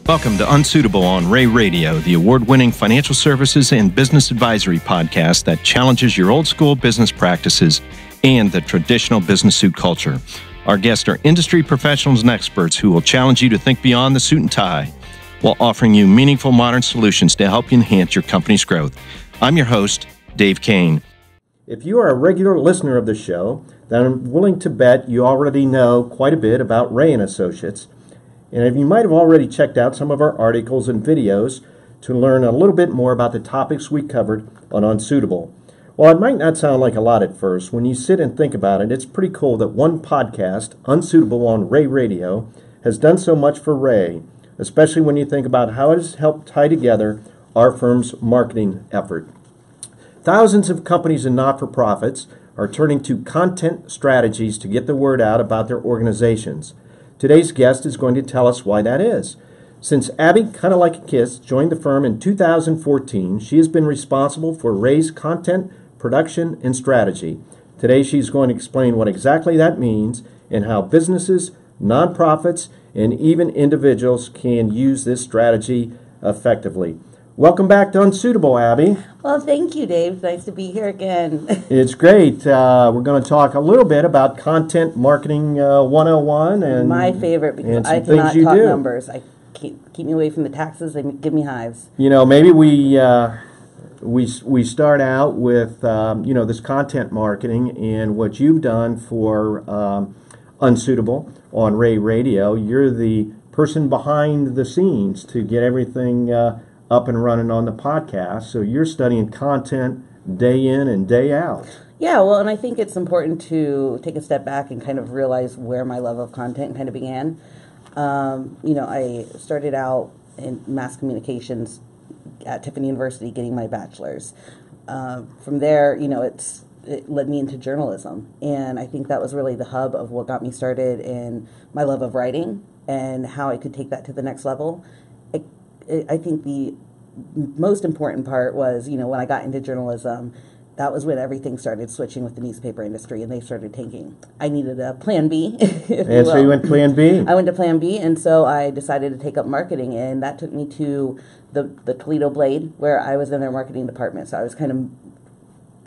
Welcome to Unsuitable on Ray Radio, the award-winning financial services and business advisory podcast that challenges your old-school business practices and the traditional business suit culture. Our guests are industry professionals and experts who will challenge you to think beyond the suit and tie while offering you meaningful modern solutions to help you enhance your company's growth. I'm your host, Dave Kane. If you are a regular listener of the show, then I'm willing to bet you already know quite a bit about Ray & Associates. And if you might have already checked out some of our articles and videos to learn a little bit more about the topics we covered on Unsuitable. While it might not sound like a lot at first, when you sit and think about it, it's pretty cool that one podcast, Unsuitable on Ray Radio, has done so much for Ray, especially when you think about how it has helped tie together our firm's marketing effort. Thousands of companies and not-for-profits are turning to content strategies to get the word out about their organizations. Today's guest is going to tell us why that is. Since Abbey Kanellakis joined the firm in 2014, she has been responsible for Ray's content, production, and strategy. Today she's going to explain what exactly that means and how businesses, nonprofits, and even individuals can use this strategy effectively. Welcome back to Unsuitable, Abbey. Well, thank you, Dave. Nice to be here again. It's great. We're going to talk a little bit about Content Marketing 101. And my favorite, because I cannot talk numbers. Keep me away from the taxes. They give me hives. You know, maybe we start out with, this content marketing and what you've done for Unsuitable on Ray Radio. You're the person behind the scenes to get everything up and running on the podcast. So you're studying content day in and day out. Yeah, well, and I think it's important to take a step back and kind of realize where my love of content kind of began. I started out in mass communications at Tiffany University getting my bachelor's. From there, it led me into journalism. And I think that was really the hub of what got me started in my love of writing and how I could take that to the next level. I think the most important part was, when I got into journalism, that was when everything started switching with the newspaper industry and they started tanking. I needed a plan B. And so you went plan B? I went to plan B, and so I decided to take up marketing, and that took me to the Toledo Blade, where I was in their marketing department. So I was kind of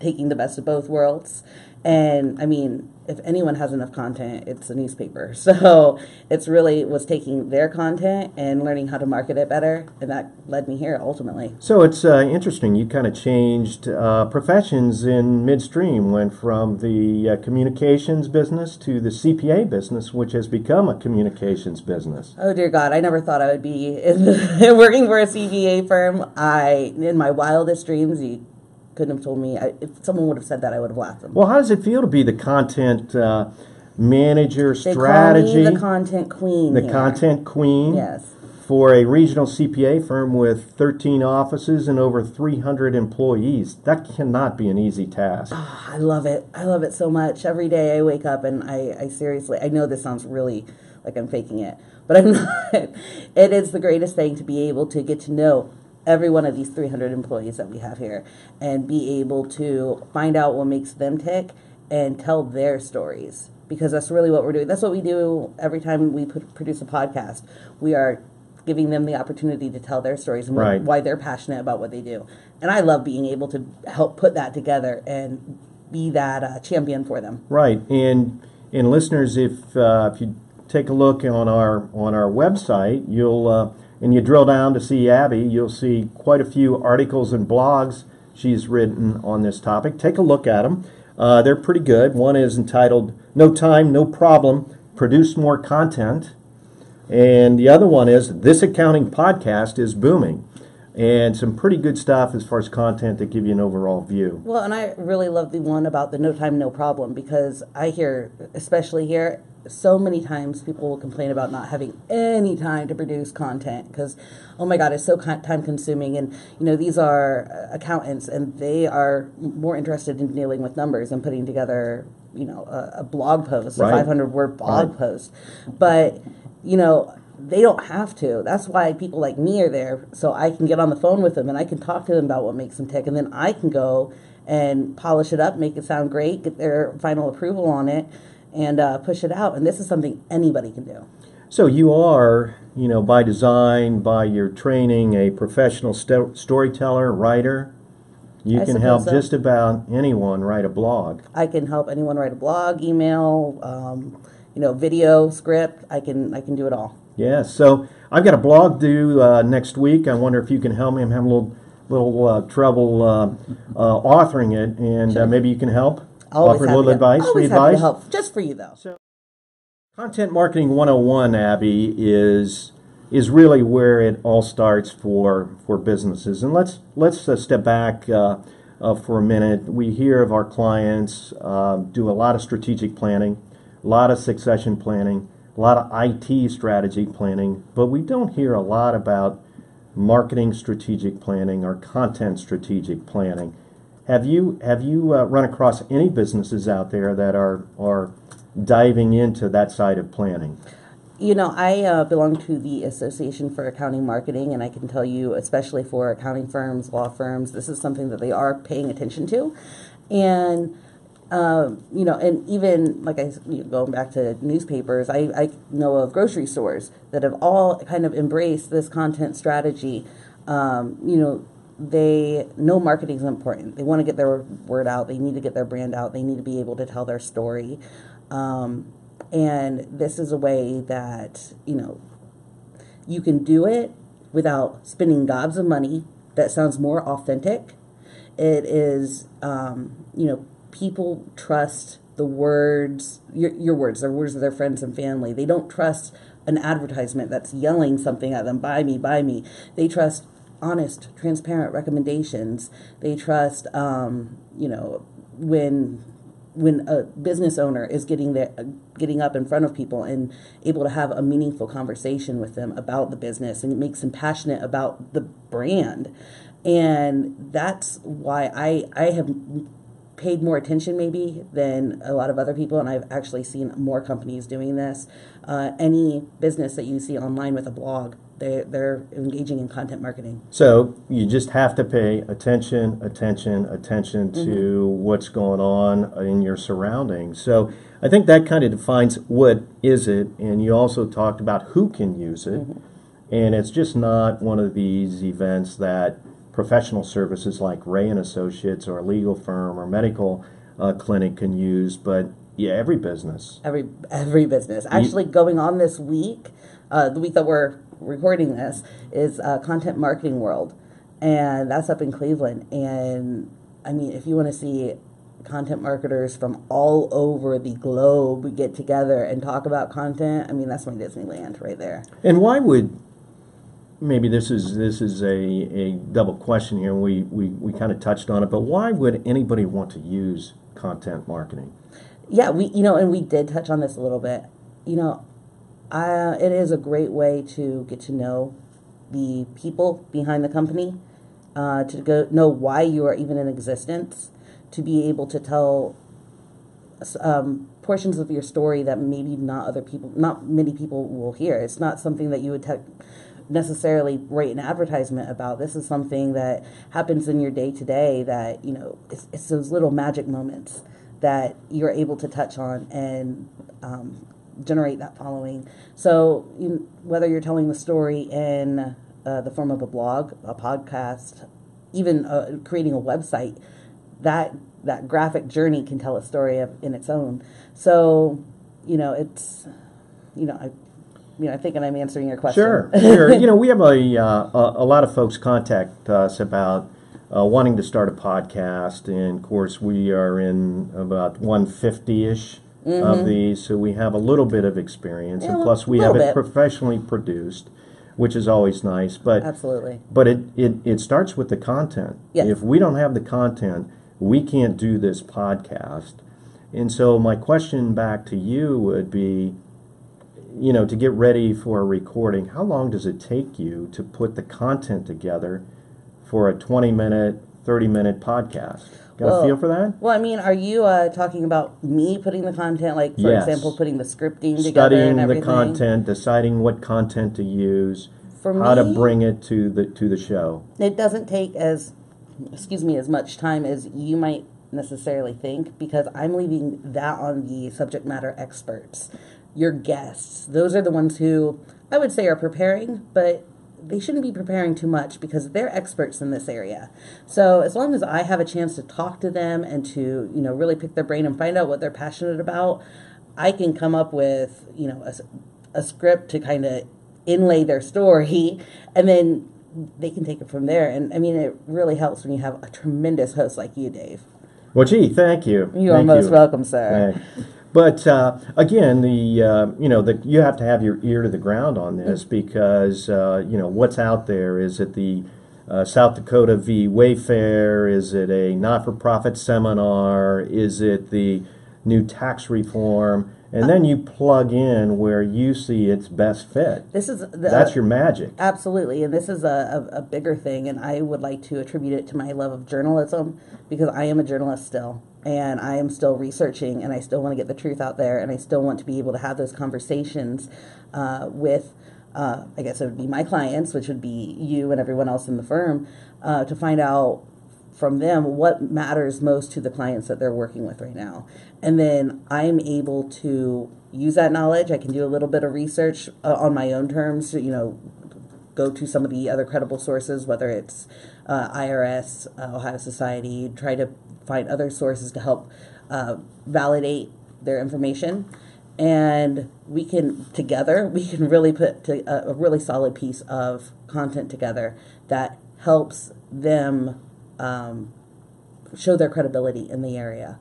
taking the best of both worlds. And I mean, if anyone has enough content, it's a newspaper. So it's really was taking their content and learning how to market it better, and that led me here ultimately. So it's interesting. You kind of changed professions in midstream, went from the communications business to the CPA business, which has become a communications business. Oh dear God, I never thought I would be working for a CPA firm. In my wildest dreams, you couldn't have told me. If someone would have said that, I would have laughed them. Well, how does it feel to be the content manager, they strategy? Call me the content queen. The content queen? Yes. For a regional CPA firm with 13 offices and over 300 employees. That cannot be an easy task. Oh, I love it. I love it so much. Every day I wake up and I seriously, I know this sounds really like I'm faking it, but I'm not. It is the greatest thing to be able to get to know every one of these 300 employees that we have here and be able to find out what makes them tick and tell their stories, because that's really what we're doing. That's what we do every time we produce a podcast. We are giving them the opportunity to tell their stories and right. why they're passionate about what they do. And I love being able to help put that together and be that champion for them. Right. And listeners, if you take a look on our website, you'll and you drill down to see Abbey, you'll see quite a few articles and blogs she's written on this topic. Take a look at them. They're pretty good. One is entitled, No Time, No Problem, Produce More Content. And the other one is, This Accounting Podcast is Booming. And some pretty good stuff as far as content to give you an overall view. Well, and I really love the one about the no time, no problem, because I hear, especially here, so many times people will complain about not having any time to produce content because, oh my God, it's so time consuming. And, these are accountants and they are more interested in dealing with numbers and putting together, a blog post, right. a 500-word blog post. But, they don't have to. That's why people like me are there, so I can get on the phone with them and I can talk to them about what makes them tick, and then I can go and polish it up, make it sound great, get their final approval on it, and push it out. And this is something anybody can do. So you are by design, by your training, a professional storyteller, writer. You can help just about anyone write a blog. I can help anyone write a blog, email, video, script. I can do it all. Yeah, so I've got a blog due next week. I wonder if you can help me. I'm having a little trouble authoring it, and Sure. Maybe you can help. Always offer a little advice. Always happy to help, just for you though. So, Content Marketing 101, Abby, is really where it all starts for businesses. And let's step back for a minute. We hear of our clients do a lot of strategic planning, a lot of succession planning, a lot of IT strategy planning, but we don't hear a lot about marketing strategic planning or content strategic planning. Have you run across any businesses out there that are diving into that side of planning? I belong to the Association for Accounting Marketing, and I can tell you, especially for accounting firms, law firms, this is something that they are paying attention to. And, and even, going back to newspapers, I know of grocery stores that have all kind of embraced this content strategy. They know marketing is important. They want to get their word out. They need to get their brand out. They need to be able to tell their story. And this is a way that, you can do it without spending gobs of money. That sounds more authentic. It is, people trust the words, your words, the words of their friends and family. They don't trust an advertisement that's yelling something at them, buy me, buy me. They trust honest, transparent recommendations. They trust, when a business owner is getting up in front of people and able to have a meaningful conversation with them about the business, and it makes them passionate about the brand. And that's why I have paid more attention maybe than a lot of other people, and I've actually seen more companies doing this. Any business that you see online with a blog, they're engaging in content marketing. So you just have to pay attention to what's going on in your surroundings. So I think that kind of defines what is it, and you also talked about who can use it. And it's just not one of these events that professional services like Ray and Associates or a legal firm or medical clinic can use, but every business. Every business. Actually, going on this week, the week that we're recording this, is Content Marketing World, and that's up in Cleveland. And I mean, if you want to see content marketers from all over the globe get together and talk about content, I mean, that's my Disneyland right there. And why would, maybe this is a double question here, and we kind of touched on it, but why would anybody want to use content marketing? Yeah, and we did touch on this a little bit. It is a great way to get to know the people behind the company, to know why you are even in existence, to be able to tell portions of your story that maybe not many people will hear. It's not something that you would necessarily write an advertisement about. This is something that happens in your day-to-day that, it's those little magic moments that you're able to touch on and generate that following. So whether you're telling the story in the form of a blog, a podcast, even creating a website, that graphic journey can tell a story in its own. So, it's, I think I'm answering your question. Sure. We have a lot of folks contact us about wanting to start a podcast, and of course we are in about 150-ish of these, so we have a little bit of experience, and plus we have it professionally produced, which is always nice. But absolutely. But it starts with the content. Yes. If we don't have the content, we can't do this podcast. And so my question back to you would be, to get ready for a recording, how long does it take you to put the content together for a 20-minute, 30-minute podcast? Got a feel for that? Well, I mean, are you talking about me putting the content, like, for example, putting the scripting together Studying and everything? the content, deciding what content to use, For how to me, bring it to the show. It doesn't take as much time as you might necessarily think, because I'm leaving that on the subject matter experts, your guests. Those are the ones who I would say, are preparing, but they shouldn't be preparing too much because they're experts in this area. So as long as I have a chance to talk to them and to, really pick their brain and find out what they're passionate about, I can come up with, a script to kind of inlay their story, and then they can take it from there. And I mean, it really helps when you have a tremendous host like you, Dave. Well, gee, thank you. You are most welcome, sir. But again, you have to have your ear to the ground on this because what's out there. Is it the South Dakota v. Wayfair? Is it a not-for-profit seminar? Is it the new tax reform? And then you plug in where you see its best fit. That's your magic. Absolutely, and this is a bigger thing, and I would like to attribute it to my love of journalism, because I am a journalist still, and I am still researching, and I still want to get the truth out there, and I still want to be able to have those conversations with, I guess it would be my clients, which would be you and everyone else in the firm, to find out from them what matters most to the clients that they're working with right now. And then I'm able to use that knowledge. I can do a little bit of research on my own terms, go to some of the other credible sources, whether it's IRS, Ohio Society, try to find other sources to help validate their information. And we can really put a really solid piece of content together that helps them show their credibility in the area,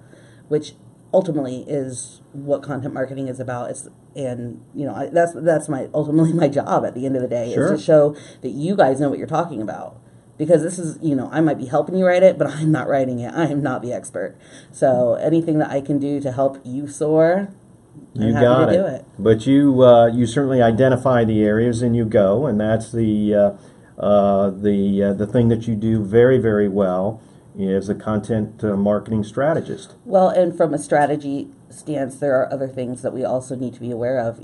which ultimately is what content marketing is about. That's ultimately my job at the end of the day. Sure. Is to show that you guys know what you're talking about. Because this is, I might be helping you write it, but I'm not writing it. I am not the expert. So anything that I can do to help you soar, I'm happy to do it. But you certainly identify the areas and you go, and that's the thing that you do very, very well is a content marketing strategist. Well, and from a strategy stance, there are other things that we also need to be aware of.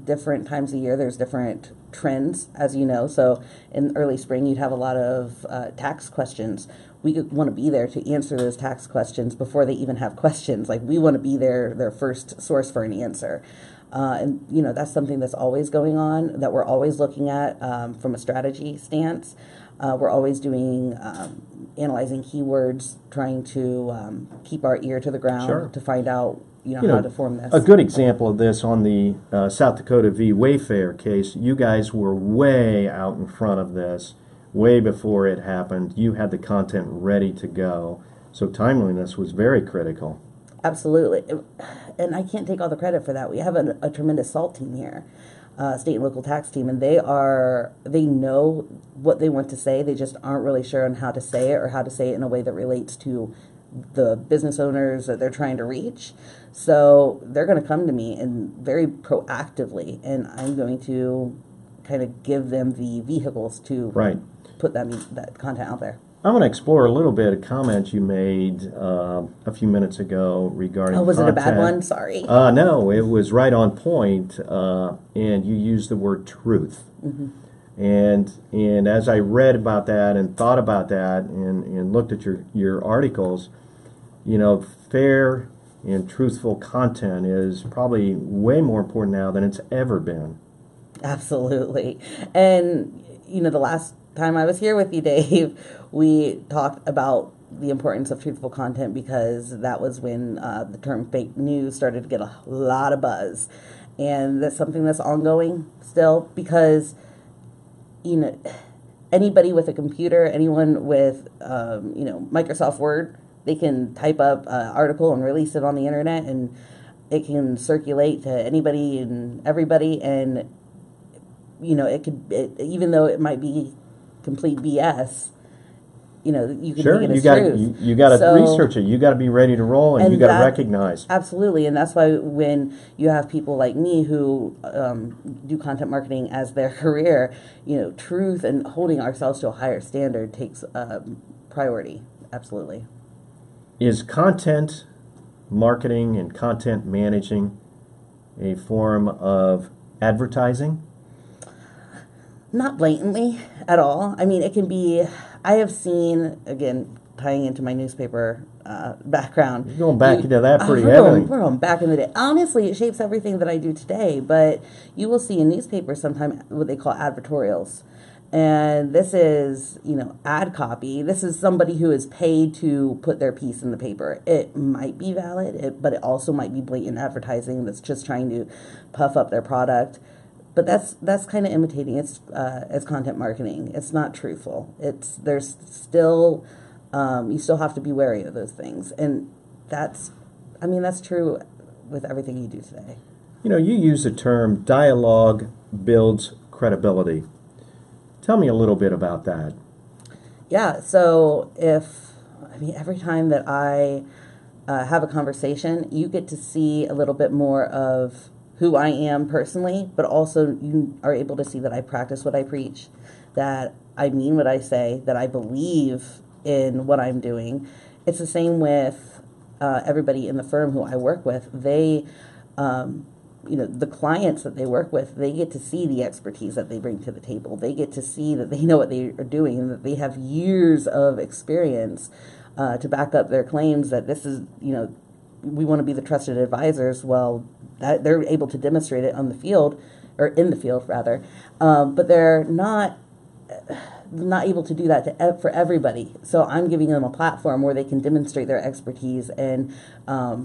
Different times of year, there's different trends, as you know. So in early spring, you'd have a lot of tax questions. We want to be there to answer those tax questions before they even have questions. Like, we want to be their first source for an answer. And that's something that's always going on, that we're always looking at from a strategy stance. We're always doing analyzing keywords, trying to keep our ear to the ground. Sure. To find out how to form this. A good example of this on the South Dakota v. Wayfair case, you guys were way out in front of this, way before it happened. You had the content ready to go, so timeliness was very critical. Absolutely. And I can't take all the credit for that. We have a tremendous SALT team here, state and local tax team, and they know what they want to say. They just aren't really sure on how to say it, or how to say it in a way that relates to the business owners that they're trying to reach. So they're going to come to me and very proactively, and I'm going to kind of give them the vehicles to put that content out there. I want to explore a little bit a comment you made a few minutes ago regarding was content. It a bad one? Sorry. No, it was right on point, and you used the word truth. Mm-hmm. And as I read about that and thought about that and looked at your articles, fair and truthful content is probably way more important now than it's ever been. Absolutely. And, the last time I was here with you, Dave, we talked about the importance of truthful content, because that was when the term fake news started to get a lot of buzz. And that's something that's ongoing still, because, anybody with a computer, anyone with, Microsoft Word, they can type up an article and release it on the internet, and it can circulate to anybody and everybody. And, even though it might be complete BS, you can sure, think it as truth. You got to research it. You got to be ready to roll, and you got to recognize. Absolutely, and that's why when you have people like me who do content marketing as their career, truth and holding ourselves to a higher standard takes priority. Absolutely. Is content marketing and content managing a form of advertising? Not blatantly at all. I mean, it can be. I have seen, again, tying into my newspaper background. You're going back into that pretty heavily. We're going back in the day. Honestly, it shapes everything that I do today. But you will see in newspapers sometimes what they call advertorials. And this is, ad copy. This is somebody who is paid to put their piece in the paper. It might be valid, but it also might be blatant advertising that's just trying to puff up their product. But that's kind of imitating. It's as content marketing. It's not truthful. There's still you still have to be wary of those things, and that's true with everything you do today. You use the term dialogue builds credibility. Tell me a little bit about that. Yeah, so every time that I have a conversation, you get to see a little bit more of who I am personally, but also you are able to see that I practice what I preach, that I mean what I say, that I believe in what I'm doing. It's the same with everybody in the firm who I work with. They the clients that they work with, they get to see the expertise that they bring to the table. They get to see that they know what they are doing and that they have years of experience to back up their claims that this is, we want to be the trusted advisors. Well, that they're able to demonstrate it on the field, or in the field rather, but they're not able to do that for everybody. So I'm giving them a platform where they can demonstrate their expertise and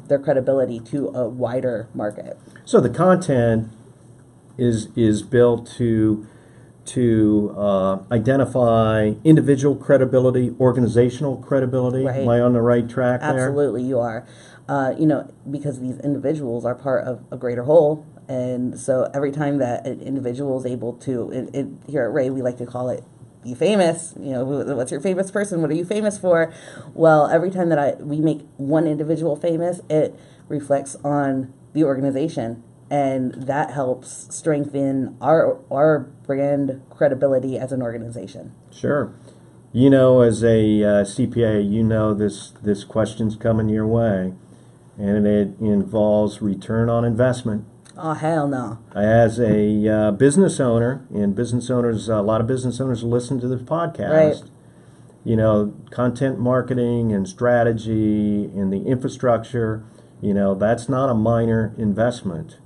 their credibility to a wider market. So the content is built to identify individual credibility, organizational credibility. Right. Am I on the right track there? Absolutely, you are. Because these individuals are part of a greater whole. And so every time that an individual is able to, here at Ray, we like to call it be famous. What's your famous person? What are you famous for? Well, every time that we make one individual famous, it reflects on the organization, and that helps strengthen our brand credibility as an organization. Sure. As a CPA, this question's coming your way, and it involves return on investment. Oh, hell no. As a business owner, and a lot of business owners listen to this podcast. Right. Content marketing and strategy and the infrastructure, that's not a minor investment.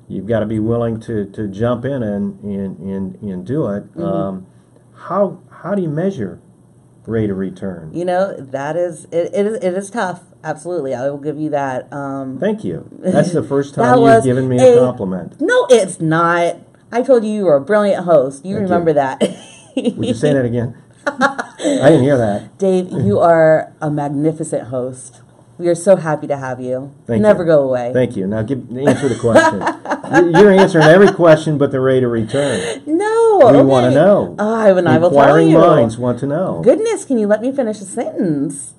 You've got to be willing to jump in and do it. Mm-hmm. How do you measure rate of return? That is it is tough. Absolutely, I will give you that. Thank you. That's the first time you've given me a compliment. No, it's not. I told you were a brilliant host. You remember that. Would you say that again? I didn't hear that. Dave, you are a magnificent host. We are so happy to have you. Never go away. Thank you. Now answer the question. You're answering every question but the rate of return. No. We want to know. I will tell you. Inquiring minds want to know. Goodness, can you let me finish a sentence?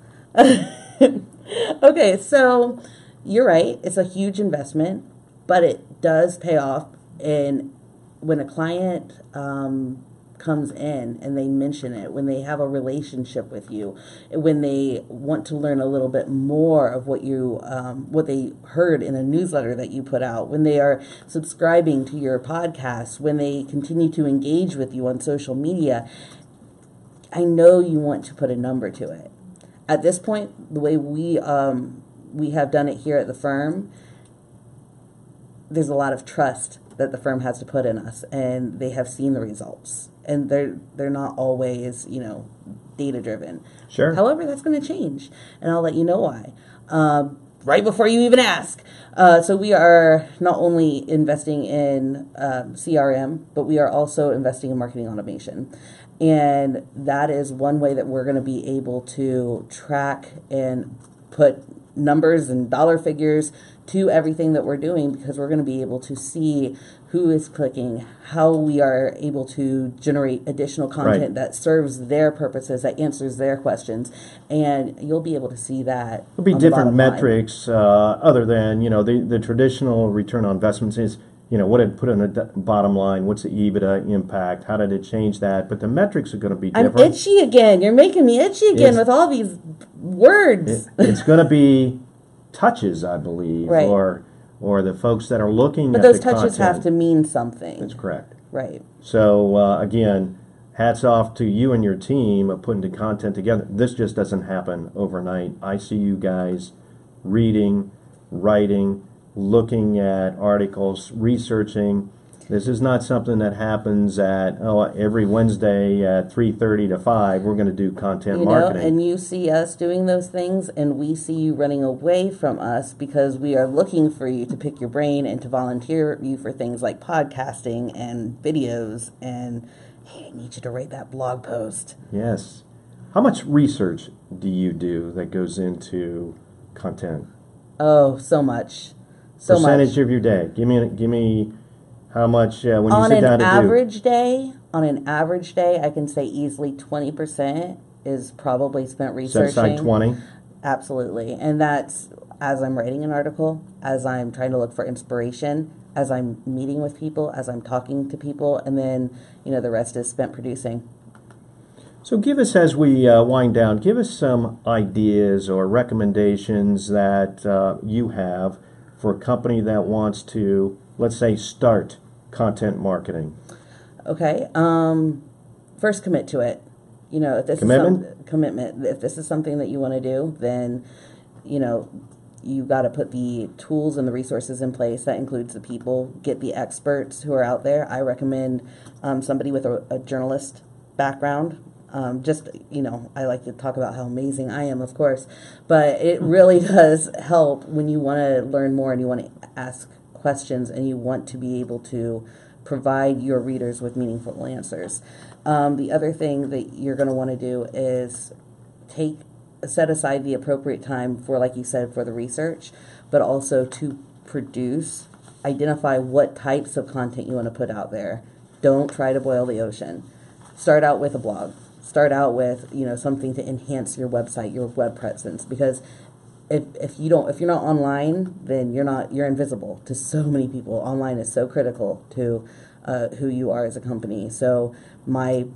Okay, so you're right. It's a huge investment, but it does pay off. And when a client comes in and they mention it, when they have a relationship with you, when they want to learn a little bit more of what they heard in a newsletter that you put out, when they are subscribing to your podcast, when they continue to engage with you on social media, I know you want to put a number to it. At this point, the way we have done it here at the firm, there's a lot of trust that the firm has to put in us, and they have seen the results. And they're not always, data driven. Sure. However, that's going to change, and I'll let you know why. Right before you even ask. So we are not only investing in CRM, but we are also investing in marketing automation. And that is one way that we're going to be able to track and put numbers and dollar figures to everything that we're doing, because we're going to be able to see who is clicking, how we are able to generate additional content that serves their purposes, that answers their questions, and you'll be able to see that. There'll be different metrics other than, the traditional return on investments is, what did it put on the bottom line? What's the EBITDA impact? How did it change that? But the metrics are going to be different. I'm itchy again. You're making me itchy again with all these words. It's going to be touches, I believe, right. or the folks that are looking but at the those touches content. have to mean something. That's correct. Right. So, again, hats off to you and your team of putting the content together. This just doesn't happen overnight. I see you guys reading, writing, looking at articles, researching. This is not something that happens at every Wednesday at 3:30 to 5. We're going to do content marketing. And you see us doing those things, and we see you running away from us because we are looking for you to pick your brain and to volunteer you for things like podcasting and videos. And hey, I need you to write that blog post. Yes. How much research do you do that goes into content? Oh, so much. So Percentage much. of your day. Give me how much when you sit down to do. On an average day, I can say easily 20% is probably spent researching. Set aside 20? Absolutely. And that's as I'm writing an article, as I'm trying to look for inspiration, as I'm meeting with people, as I'm talking to people, and then, the rest is spent producing. So give us, as we wind down, give us some ideas or recommendations that you have for a company that wants to, let's say, start content marketing. Okay. First, commit to it. If this Commitment? Commitment. If this is something that you want to do, then, you got to put the tools and the resources in place. That includes the people. Get the experts who are out there. I recommend somebody with a journalist background. I like to talk about how amazing I am, of course, but it really does help when you want to learn more and you want to ask questions and you want to be able to provide your readers with meaningful answers. The other thing that you're going to want to do is set aside the appropriate time for, like you said, for the research, but also to identify what types of content you want to put out there. Don't try to boil the ocean. Start out with a blog. Start out with, something to enhance your website, your web presence, because if you're not online, then you're invisible to so many people. Online is so critical to who you are as a company. So my,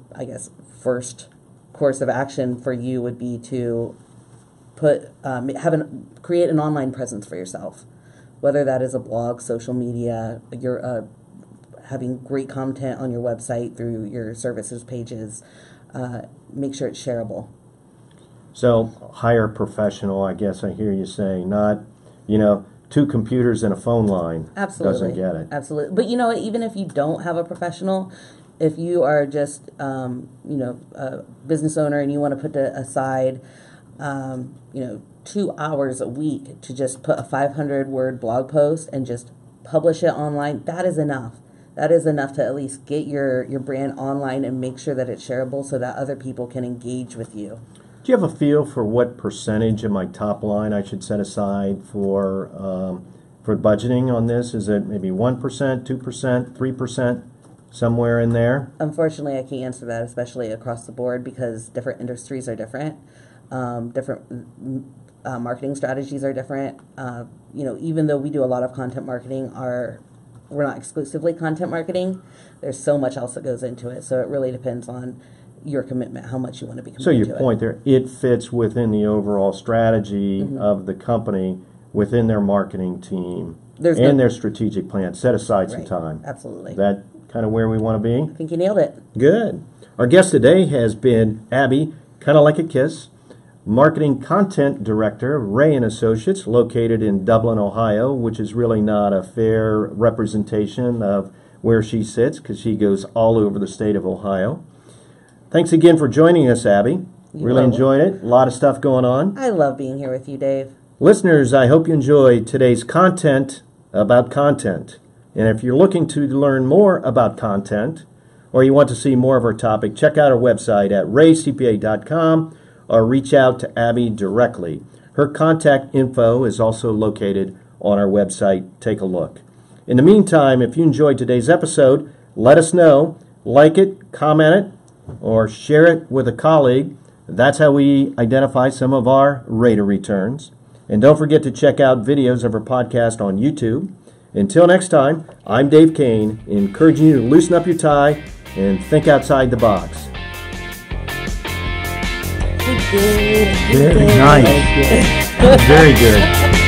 first course of action for you would be to create an online presence for yourself, whether that is a blog, social media, you're having great content on your website through your services pages. Make sure it's shareable. So hire a professional, I guess I hear you saying, not, two computers and a phone line. Absolutely. Doesn't get it. Absolutely. But even if you don't have a professional, if you are just, a business owner and you want to put aside, 2 hours a week to just put a 500-word blog post and just publish it online, that is enough. That is enough to at least get your brand online and make sure that it's shareable so that other people can engage with you. Do you have a feel for what percentage of my top line I should set aside for budgeting on this? Is it maybe 1%, 2%, 3%, somewhere in there? Unfortunately, I can't answer that, especially across the board, because different industries are different. Different marketing strategies are different. Even though we do a lot of content marketing, we're not exclusively content marketing. There's so much else that goes into it. So it really depends on your commitment, how much you want to be committed to it. So your point there, it fits within the overall strategy of the company, within their marketing team, their strategic plan. Set aside some time. Absolutely. Is that kind of where we want to be? I think you nailed it. Good. Our guest today has been Abbey Kanellakis, Marketing Content Director of Ray & Associates, located in Dublin, Ohio, which is really not a fair representation of where she sits because she goes all over the state of Ohio. Thanks again for joining us, Abbey. Really enjoyed it. A lot of stuff going on. I love being here with you, Dave. Listeners, I hope you enjoyed today's content about content. And if you're looking to learn more about content or you want to see more of our topic, check out our website at raycpa.com or reach out to Abbey directly. Her contact info is also located on our website. Take a look. In the meantime, if you enjoyed today's episode, let us know. Like it, comment it, or share it with a colleague. That's how we identify some of our rater returns. And don't forget to check out videos of our podcast on YouTube. Until next time, I'm Dave Kane, encouraging you to loosen up your tie and think outside the box. Very nice. Very good.